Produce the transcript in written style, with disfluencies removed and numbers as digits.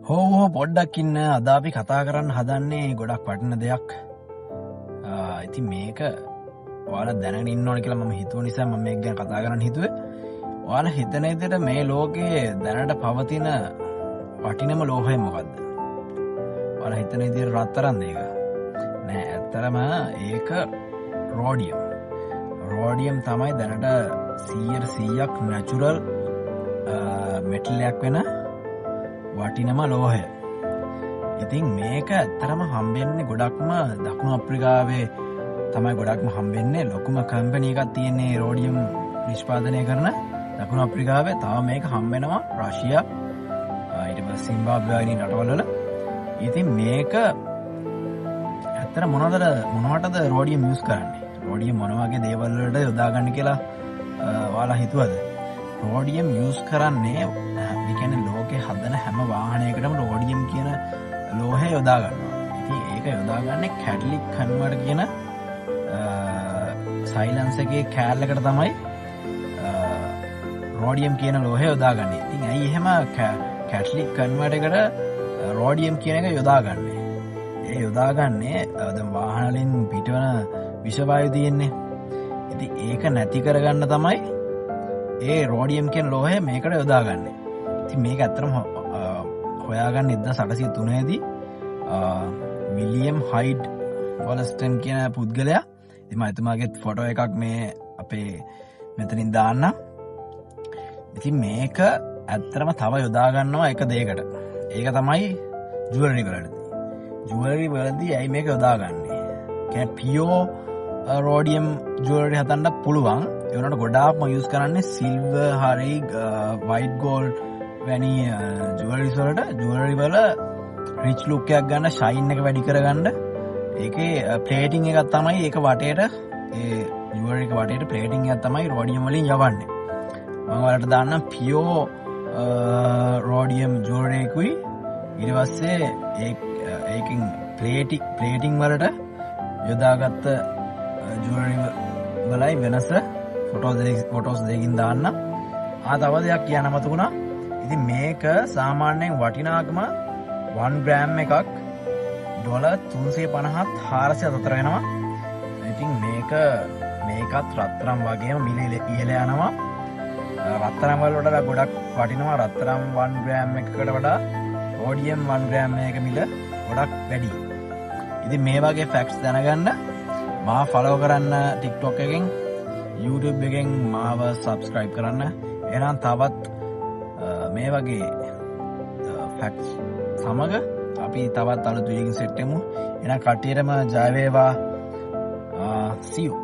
හෝ පොඩ්ඩක් ඉන්න අද අපි කතා කරන්න හදන්නේ ගොඩක් වටින දෙයක්. ඉතින් මේක ඔයාලා දැනගෙන ඉන්න ඕන කියලා මම හිතුව නිසා මම මේක ගැන කතා කරන්න හිතුවේ. ඔයාලා හිතන විදිහට මේ ලෝකයේ දැනට පවතින වටිනම ලෝහය මොකද්ද? ඔයාලා හිතන විදිහට රත්තරන්ද ඒක? නෑ, ඇත්තටම ඒක රෝඩියම්. රෝඩියම් තමයි දැනට 100%ක් නැචරල් මෙටල් එකක් වෙන වටිනම ලෝහය. ඉතින් මේක ඇත්තටම හම්බෙන්නේ ගොඩක්ම දකුණු අප්‍රිකාවේ තමයි ගොඩක්ම හම්බෙන්නේ. ලොකුම කම්පැනි එකක් තියෙන්නේ රෝඩියම් නිෂ්පාදනය කරන දකුණු අප්‍රිකාවේ. තව මේක හම්බෙනවා රෂියා, ඊට පස්සේ සිම්බාබ්වේ වගේ රටවල් වල. ඉතින් මේක ඇත්තට මොනවටද රෝඩියම් යූස් කරන්නේ? රෝඩියම් මොන වගේ දේවල් වලට යොදා ගන්න කියලා ඔයාලා හිතුවද? රෝඩියම් යූස් කරන්නේ ලෝකේ හදන හැම වාහනයකටම රෝඩියම් කියන ලෝහය යොදා ගන්නවා. ඉතින් ඒක යොදාගන්නේ කැටලික් කන්වර්ටර් කියන සයිලන්ස් එකේ කෑල්ලකට තමයි රෝඩියම් කියන ලෝහය යොදාගන්නේ. ඉතින් ඇයි එහෙම කැටලික් කන්වර්ටර් එකට රෝඩියම් කියන එක යොදාගන්නේ? ඒ යොදාගන්නේ දැන් වාහන වලින් පිටවන විෂ වායු තියෙන්නේ. ඉතින් ඒක නැති කරගන්න තමයි ඒ රෝඩියම් කියන ලෝහය මේකට යොදාගන්නේ. ඉතින් මේක ඇත්තටම හොයාගන්න 1803 දී විලියම් හයිඩ් වොලස්ටන් කියන පුද්ගලයා, ඉතින් මම එතුමාගේ ෆොටෝ එකක් මේ අපේ මෙතනින් දාන්නම්. ඉතින් මේක ඇත්තටම තව යොදා ගන්නවා එක දෙයකට. ඒක තමයි ජුවලරි වලදී. ජුවලරි වලදී ඇයි මේක යොදාගන්නේ? කියන්නේ පියෝ රෝඩියම් ජුවලරි හදන්න පුළුවන්. ඒ වුණාට ගොඩාක්ම යූස් කරන්නේ සිල්වර් හරි වයිට් ගෝල්ඩ් වැනි ජුවලරිස් වලට. ජුවලරි වල රිච් ලුක් එකක් ගන්න, ෂයින් එක වැඩි කරගන්න ඒකේ ප්ලේටිං එකක් තමයි ඒක වටේට, ඒ ජුවලරි එක වටේට ප්ලේටිං එකක් තමයි රෝඩියම් වලින් යවන්නේ. මම ඔයාලට දාන්නම් පියෝ රෝඩියම් ජුවලරි එකකුයි ඊට පස්සේ ඒකෙන් ප්ලේටිං වලට යොදාගත්ත ජුවලරි වලයි වෙනස ෆොටෝස් දෙකකින් දාන්න. තව දෙයක් කියන්න මතකුණා. ඉතින් මේක සාමාන්‍යයෙන් වටිනාකම 1 ග්‍රෑම් එකක් $350ත් 400ත් අතර වෙනවා. ඉතින් මේකත් රත්තරන් වගේම මිල ඉහළ යනවා. රත්තරන් වලට ගොඩක් වටිනවා. රත්තරන් 1 ග්‍රෑම් එකකට වඩා රෝඩියම් 1 ග්‍රෑම් එකක මිල ගොඩක් වැඩි. ඉතින් මේ වගේ ෆැක්ට්ස් දැනගන්න මාව ෆලෝ කරන්න TikTok එකෙන්, YouTube එකෙන් මාව subscribe කරන්න. එහෙනම් තවත් මේ වගේ ෆැක්ට්ස් සමග අපි තවත් අලුත් වීඩියෝකින් සෙට් වෙමු. එහෙනම් කට්ටියටම ජය වේවා. See you.